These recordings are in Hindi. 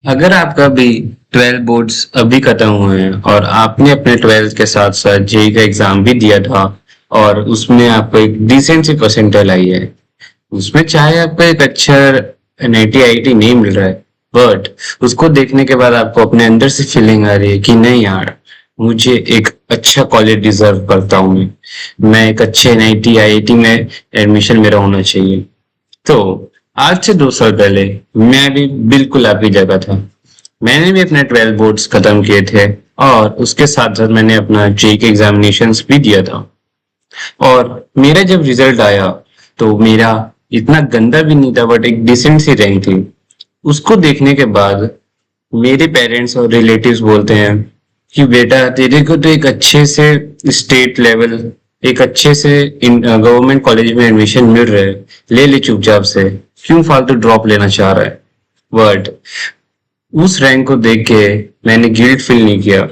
अगर आपका भी 12 बोर्ड्स अभी खत्म हुए हैं और आपने अपने 12th के साथ साथ जेई का एग्जाम भी दिया था और उसमें आपको एक डिसेंट सी परसेंटाइल आई है। उसमें चाहे आपको एक अच्छा एनआईटी आईआईटी नहीं मिल रहा है, बट उसको देखने के बाद आपको अपने अंदर से फीलिंग आ रही है कि नहीं यार, मुझे एक अच्छा कॉलेज डिजर्व करता हूँ। मैं एक अच्छे एनआईटी आईआईटी में एडमिशन मेरा होना चाहिए। तो आज से 2 साल पहले मैं भी बिल्कुल आपकी जगह था। मैंने भी अपने 12 बोर्ड्स खत्म किए थे और उसके साथ साथ मैंने अपना जेई के एग्जामिनेशंस भी दिया था। और मेरा जब रिजल्ट आया तो मेरा इतना गंदा भी नहीं था, बट एक डिसेंट सी रैंक थी। उसको देखने के बाद मेरे पेरेंट्स और रिलेटिव्स बोलते हैं कि बेटा तेरे को तो एक अच्छे से स्टेट लेवल, एक अच्छे से गवर्नमेंट कॉलेज में एडमिशन मिल रहा है, ले ले चुपचाप से, क्यों फालतू ड्रॉप लेना चाह रहा है। बट उस रैंक को देख के मैंने गिल्ट फील नहीं किया।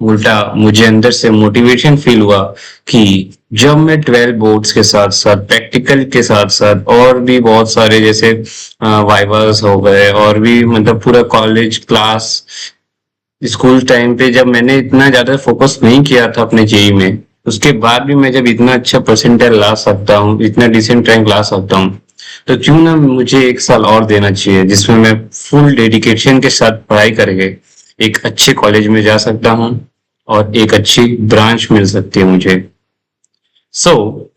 उल्टा मुझे अंदर से मोटिवेशन फील हुआ कि जब मैं 12 बोर्ड्स के साथ साथ प्रैक्टिकल के साथ साथ और भी बहुत सारे जैसे वाइवास हो गए और भी मतलब पूरा कॉलेज क्लास स्कूल टाइम पे जब मैंने इतना ज्यादा फोकस नहीं किया था अपने जेई में, उसके बाद भी मैं जब इतना अच्छा परसेंटाइल ला सकता हूँ, इतना डिसेंट रैंक ला सकता हूँ, तो क्यों ना मुझे एक साल और देना चाहिए जिसमें मैं फुल डेडिकेशन के साथ पढ़ाई करके एक अच्छे कॉलेज में जा सकता हूँ और एक अच्छी ब्रांच मिल सकती है मुझे। सो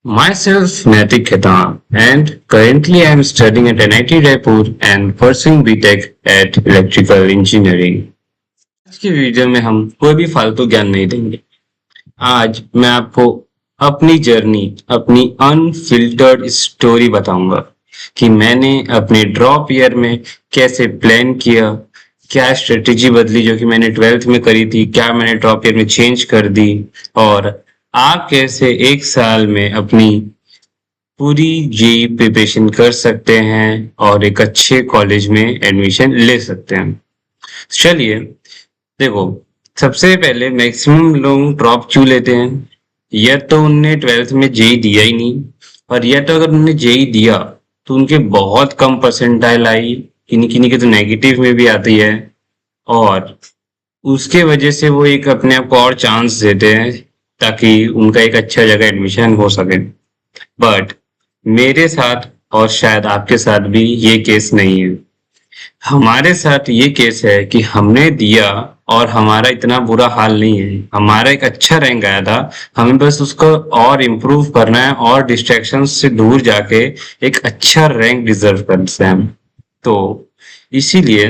myself Naitik Khetan, and currently I am studying at NIT Raipur and pursuing BTech at Electrical Engineering। आज की वीडियो में हम कोई भी फालतू ज्ञान नहीं देंगे। आज मैं आपको अपनी जर्नी, अपनी अनफिल्टर्ड स्टोरी बताऊंगा कि मैंने अपने ड्रॉप ईयर में कैसे प्लान किया, क्या स्ट्रेटेजी बदली जो कि मैंने 12th में करी थी, क्या मैंने ड्रॉप ईयर में चेंज कर दी, और आप कैसे एक साल में अपनी पूरी जेई प्रिपरेशन कर सकते हैं और एक अच्छे कॉलेज में एडमिशन ले सकते हैं। चलिए देखो, सबसे पहले मैक्सिमम लोग ड्रॉप क्यों लेते हैं? या तो उनने 12th में जेई दिया ही नहीं, और या तो अगर उन्होंने जेई दिया तो उनके बहुत कम परसेंटाइल आई, किन्हीं किन्हीं के तो नेगेटिव में भी आती है, और उसके वजह से वो एक अपने आप को और चांस देते हैं ताकि उनका एक अच्छा जगह एडमिशन हो सके। बट मेरे साथ और शायद आपके साथ भी ये केस नहीं है। हमारे साथ ये केस है कि हमने दिया और हमारा इतना बुरा हाल नहीं है, हमारा एक अच्छा रैंक आया था। हमें बस उसको और इम्प्रूव करना है और डिस्ट्रैक्शन से दूर जाके एक अच्छा रैंक डिजर्व करते हैं हम। तो इसीलिए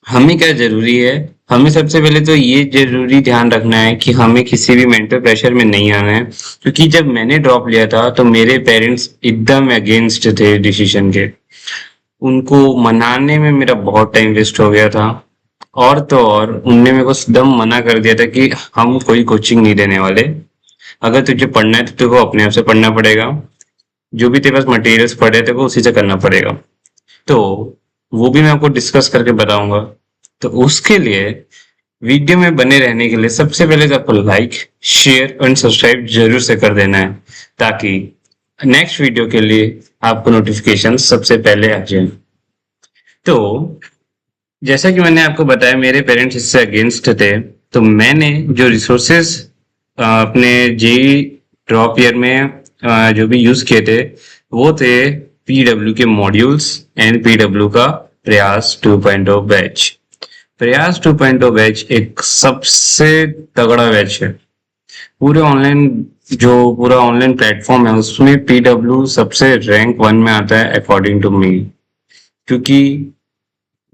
हमें क्या जरूरी है, हमें सबसे पहले तो ये जरूरी ध्यान रखना है कि हमें किसी भी मेंटल प्रेशर में नहीं आना है। क्योंकि जब मैंने ड्रॉप लिया था तो मेरे पेरेंट्स एकदम अगेंस्ट थे डिसीजन के। उनको मनाने में मेरा बहुत टाइम वेस्ट हो गया था। और तो और उनने मेरे को एकदम मना कर दिया था कि हम कोई कोचिंग नहीं देने वाले, अगर तुझे पढ़ना है तो तेरे को अपने आप से पढ़ना पड़ेगा, जो भी तेरे पास मटेरियल्स पड़े तेरे को उसी से करना पड़ेगा। तो वो भी मैं आपको डिस्कस करके बताऊंगा। तो उसके लिए वीडियो में बने रहने के लिए सबसे पहले तो आपको लाइक, शेयर और सब्सक्राइब जरूर से कर देना है, ताकि नेक्स्ट वीडियो के लिए आपको नोटिफिकेशन सबसे पहले आ जाए। तो जैसा कि मैंने आपको बताया, मेरे पेरेंट्स इससे अगेंस्ट थे। तो मैंने जो रिसोर्सेज अपने जेई ड्रॉप ईयर में जो भी यूज किए थे, वो थे पीडब्ल्यू के मॉड्यूल्स एंड पीडब्ल्यू का प्रयास 2.0 बैच। प्रयास 2.0 बैच एक सबसे तगड़ा बैच है। पूरे ऑनलाइन, जो पूरा ऑनलाइन प्लेटफॉर्म है उसमें पीडब्ल्यू सबसे रैंक 1 में आता है अकॉर्डिंग टू मी। क्योंकि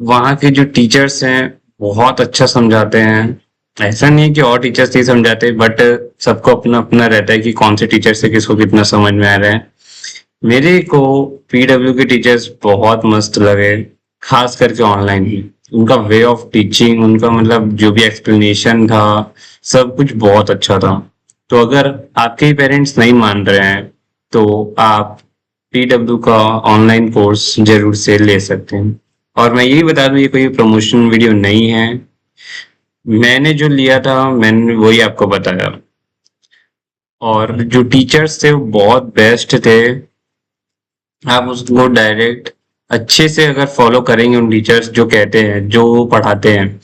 वहाँ के जो टीचर्स हैं बहुत अच्छा समझाते हैं। ऐसा नहीं है कि और टीचर्स नहीं समझाते, बट सबको अपना अपना रहता है कि कौन से टीचर से किसको कितना समझ में आ रहा है। मेरे को पीडब्ल्यू के टीचर्स बहुत मस्त लगे, खास करके ऑनलाइन ही। उनका वे ऑफ टीचिंग, उनका मतलब जो भी एक्सप्लेनेशन था, सब कुछ बहुत अच्छा था। तो अगर आपके पेरेंट्स नहीं मान रहे हैं तो आप पीडब्ल्यू का ऑनलाइन कोर्स जरूर से ले सकते हैं। और मैं यही बता दूं, ये कोई प्रमोशन वीडियो नहीं है। मैंने जो लिया था मैंने वही आपको बताया, और जो टीचर्स थे वो बहुत बेस्ट थे। आप उसको डायरेक्ट अच्छे से अगर फॉलो करेंगे उन टीचर्स जो कहते हैं, जो पढ़ाते हैं,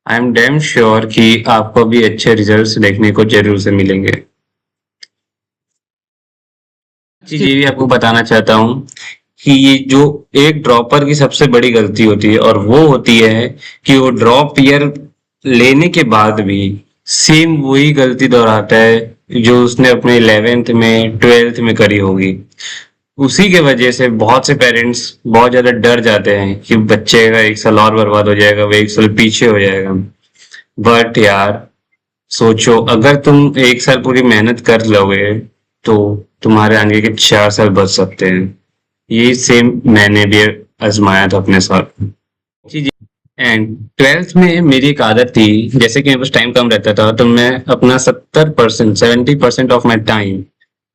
आई एम डैम श्योर कि आपको भी अच्छे रिजल्ट्स देखने को जरूर से मिलेंगे। चीज ये भी आपको बताना चाहता हूँ कि ये जो एक ड्रॉपर की सबसे बड़ी गलती होती है और वो होती है कि वो ड्रॉप ईयर लेने के बाद भी सेम वही गलती दोहराता है जो उसने अपने 11th में 12th में करी होगी। उसी के वजह से बहुत से पेरेंट्स बहुत ज्यादा डर जाते हैं कि बच्चे का एक साल और बर्बाद हो जाएगा, वो एक साल पीछे हो जाएगा। बट यार सोचो, अगर तुम एक साल पूरी मेहनत कर लोगे तो तुम्हारे आगे के 4 साल बच सकते हैं। ये सेम मैंने भी आजमाया था अपने साथ। जी जी। एंड 12th में मेरी एक आदत थी, जैसे कि मेरे पास टाइम कम रहता था तो मैं अपना 70% 70% ऑफ माई टाइम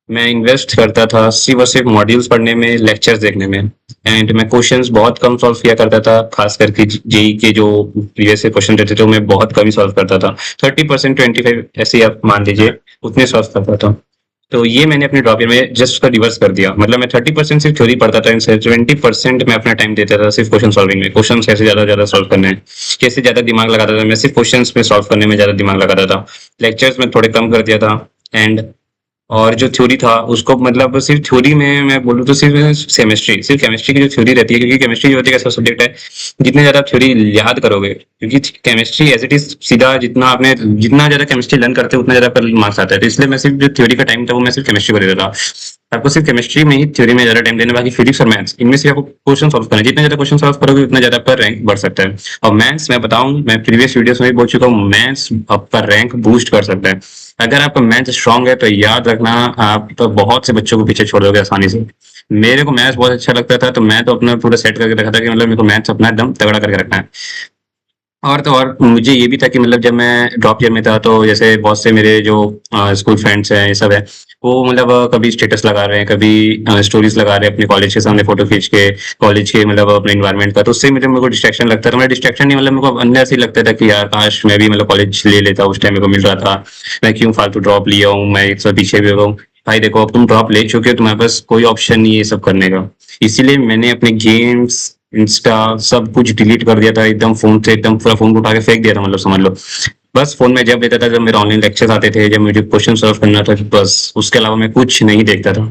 मैं इन्वेस्ट करता था सिर्फ और सिर्फ मॉड्यूल्स पढ़ने में, लेक्चर्स देखने में। एंड मैं क्वेश्चंस बहुत कम सॉल्व किया करता था, खास करके जेई के जो प्रीवियस से क्वेश्चन रहते थे वो मैं बहुत कम ही सॉल्व करता था। 30% 25 ऐसे ही आप मान लीजिए, उतने सॉल्व करता था। तो ये मैंने अपने ड्रॉप ईयर में जस्ट उसका रिवर्स कर दिया। मतलब मैं 30% सिर्फ थ्योरी पढ़ता था, 70% मैं अपना टाइम देता था सिर्फ क्वेश्चन सॉल्विंग में। क्वेश्चन कैसे ज्यादा ज्यादा सॉल्व करने हैं, कैसे ज्यादा दिमाग लगाता था, मैं सिर्फ क्वेश्चन में सॉल्व करने में ज्यादा दिमाग लगाता था। लेक्चर्स में थोड़े कम कर दिया था। एंड और जो थ्योरी था उसको, मतलब सिर्फ थ्योरी में मैं बोलूँ तो सिर्फ सिर्फ केमिस्ट्री की जो थ्योरी रहती है, क्योंकि केमिस्ट्री जो होती है ऐसा सब्जेक्ट है जितने ज्यादा थ्योरी याद करोगे, क्योंकि केमिस्ट्री एज इट इज सीधा, जितना ज्यादा केमिस्ट्री लर्न करते हो उतना ज्यादा पर मार्क्स आता है। तो इसलिए मैं सिर्फ जो थ्योरी का टाइम था वो मैं सिर्फ केमिस्ट्री को देता था। आपको सिर्फ केमिस्ट्री में ही, थ्योरी में ज्यादा टाइम देना, बाकी फिजिक्स और मैथ्स इनमें से आपको क्वेश्चन सॉल्व करना है। जितने ज्यादा क्वेश्चन सॉल्व करोगे उतना ज्यादा पर रैंक बढ़ सकता है। और मैथ्स मैं बताऊं, मैं प्रीवियस वीडियोस में भी बोल चुका हूँ, मैथ्स आपका रैंक बूस्ट कर सकता है। अगर आपका मैथ्स स्ट्रांग है तो याद रखना, आप तो बहुत से बच्चों को पीछे छोड़ दोगे आसानी से। मेरे को मैथ्स बहुत अच्छा लगता था तो मैं तो अपना पूरा सेट करके रखा था कि मतलब मेरे को मैथ्स अपना एकदम तगड़ा करके रखना है। और तो और मुझे ये भी था कि मतलब जब मैं ड्रॉप ईयर में था तो जैसे बहुत से मेरे जो स्कूल फ्रेंड्स हैं, ये सब है, वो मतलब कभी स्टेटस लगा रहे हैं, कभी स्टोरीज लगा रहे हैं अपने कॉलेज के सामने फोटो खींच के, कॉलेज के मतलब अपने इन्वायरमेंट का। तो उससे मेरे को डिस्ट्रैक्शन लगता था। मेरा डिस्ट्रैक्शन नहीं, मतलब मेरे को अंदर से ही लगता था कि यार काश मैं भी मतलब कॉलेज ले लेता, उस टाइम मेरे को मिल रहा था। मैं क्यों फालतू ड्रॉप लिया हूँ, मैं एक साल पीछे भी हो गया हूँ। भाई देखो, अब तुम ड्रॉप ले चुके हो, तुम्हारे पास कोई ऑप्शन नहीं है ये सब करने का। इसीलिए मैंने अपने गेम्स, इंस्टा सब कुछ डिलीट कर दिया था एकदम, फोन से एकदम पूरा फोन उठा के फेंक दिया था, मतलब समझ लो। बस फोन में जब लेता था जब मेरे ऑनलाइन लेक्चर्स आते थे, जब मुझे क्वेश्चन सॉल्व करना था, बस उसके अलावा मैं कुछ नहीं देखता था।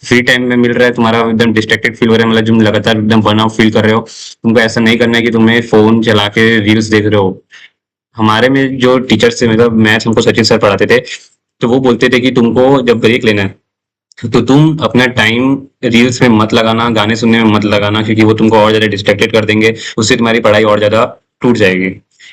फ्री टाइम में मिल रहा है, तुम्हारा एकदम डिस्ट्रैक्टेड फील हो रहा है, मतलब तुम लगातार एकदम बर्नआउट फील कर रहे हो, तुमको ऐसा नहीं करना है कि तुम्हें फोन चला के रील्स देख रहे हो। हमारे में जो टीचर्स थे, मतलब मैथ्स हमको सचिन सर पढ़ाते थे, तो वो बोलते थे कि तुमको जब ब्रेक लेना है तो तुम अपना टाइम रील्स में मत लगाना, गाने सुनने में मत लगाना, क्योंकि वो तुमको और ज्यादा डिस्ट्रैक्टेड कर देंगे, उससे तुम्हारी पढ़ाई और ज्यादा टूट जाएगी।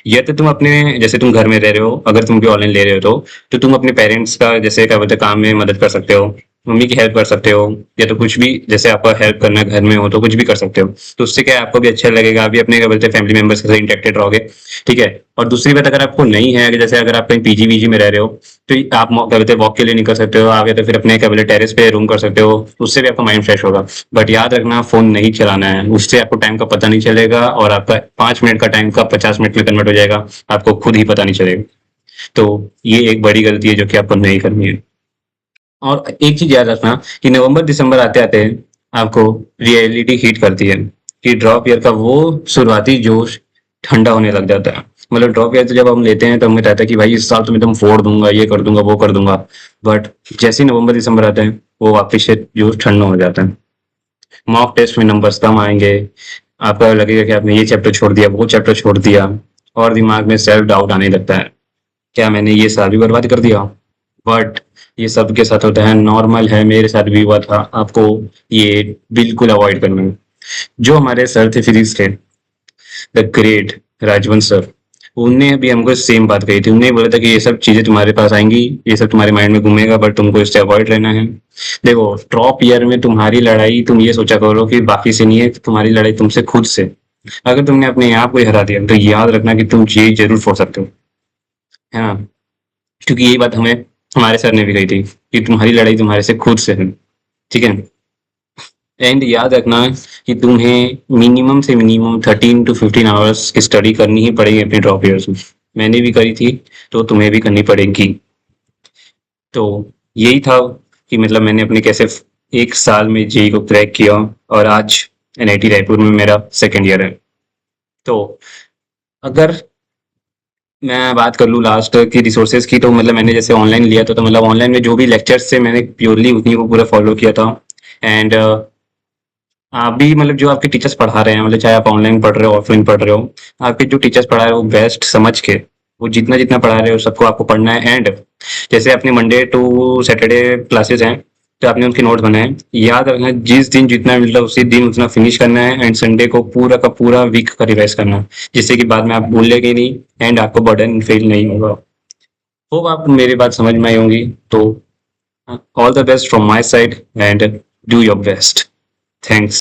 या तो तुम अपने, जैसे तुम घर में रह रहे हो, अगर तुम भी ऑनलाइन ले रहे हो तो तुम अपने पेरेंट्स का जैसे क्या बोलते हैं काम में मदद कर सकते हो, मम्मी की हेल्प कर सकते हो, या तो कुछ भी जैसे आपका हेल्प करना घर में हो तो कुछ भी कर सकते हो। तो उससे क्या है, आपको भी अच्छा लगेगा, आप भी अपने क्या बोलते हैं फैमिली मेंबर्स के साथ इंटरेक्टेड रहोगे। ठीक है। और दूसरी बात, अगर आपको नहीं है, जैसे अगर आप कहीं पीजी वीजी में रह रहे हो, तो आप क्या बोलते हैं वॉक के लिए निकल सकते हो, आप या तो फिर अपने क्या बोलते टेरेस पे रूम कर सकते हो, उससे भी आपका माइंड फ्रेश होगा। बट याद रखना, फोन नहीं चलाना है, उससे आपको टाइम का पता नहीं चलेगा और आपका 5 मिनट का टाइम का 50 मिनट में कन्वर्ट हो जाएगा, आपको खुद ही पता नहीं चलेगा। तो ये एक बड़ी गलती है जो कि आपको नहीं करनी है। और एक चीज याद रखना कि नवंबर दिसंबर आते आते आपको रियलिटी हिट करती है कि ड्रॉप ईयर का वो शुरुआती जोश ठंडा होने लग जाता है। मतलब ड्रॉप ईयर तो जब हम लेते हैं तो हमें रहता है कि भाई इस साल तो मैं एकदम फोड़ दूंगा, ये कर दूंगा, वो कर दूंगा। बट जैसे ही नवंबर दिसंबर आते हैं वो वापिस से जोश ठंडा हो जाता है। मॉक टेस्ट में नंबर्स कम आएंगे, आपका लगेगा कि आपने ये चैप्टर छोड़ दिया, वो चैप्टर छोड़ दिया, और दिमाग में सेल्फ डाउट आने लगता है, क्या मैंने ये साल भी बर्बाद कर दिया। बट ये सबके साथ होता है, नॉर्मल है, मेरे साथ भी हुआ था। आपको ये बिल्कुल अवॉइड करना है। जो हमारे सर थे फिजिक्स के, द ग्रेट राजवंश सर, उनने भी हमको सेम बात कही थी। उन्होंने बोला था कि ये सब चीजें तुम्हारे पास आएंगी, ये सब तुम्हारे माइंड में घूमेगा, बट तुमको इससे अवॉइड रहना है। देखो, ड्रॉप ईयर में तुम्हारी लड़ाई, तुम ये सोचा करो कि बाकी से नहीं है, तुम्हारी लड़ाई तुमसे खुद से। अगर तुमने अपने आप को ही हरा दिया तो याद रखना कि तुम ये जरूर फोड़ सकते हो, है ना। क्योंकि यही बात हमें हमारे सर ने भी कही थी कि तुम्हारी लड़ाई तुम्हारे से खुद से है। ठीक है। एंड याद रखना कि तुम्हें मिनिमम से मिनिमम 13 to 15 आवर्स की स्टडी करनी ही पड़ेगी अपने ड्रॉप ईयर्स में। मैंने भी करी थी, तो तुम्हें भी करनी पड़ेगी। तो यही था कि मतलब मैंने अपने कैसे एक साल में जेई को क्रैक किया, और आज एनआईटी रायपुर में मेरा सेकेंड ईयर है। तो अगर मैं बात कर लूँ लास्ट की रिसोर्सेज की, तो मतलब मैंने जैसे ऑनलाइन लिया था, तो मतलब ऑनलाइन में जो भी लेक्चर्स थे मैंने प्योरली उन्हीं को पूरा फॉलो किया था। एंड आप भी मतलब जो आपके टीचर्स पढ़ा रहे हैं, मतलब चाहे आप ऑनलाइन पढ़ रहे हो ऑफलाइन पढ़ रहे हो, आपके जो टीचर्स पढ़ा रहे हो वो बेस्ट समझ के, वो जितना जितना पढ़ा रहे हो सबको आपको पढ़ना है। एंड जैसे अपने मंडे टू सैटरडे क्लासेस हैं, तो आपने उनके नोट बनाए, याद रखना जिस दिन जितना मिल रहा है उसी दिन उतना फिनिश करना है, एंड संडे को पूरा का पूरा वीक का रिवाइज करना है, जिससे कि बाद में आप भूलेंगे नहीं एंड आपको बर्डन फील नहीं होगा। होप आप मेरी बात समझ में आई होंगी। तो all the best from my side and do your best. Thanks.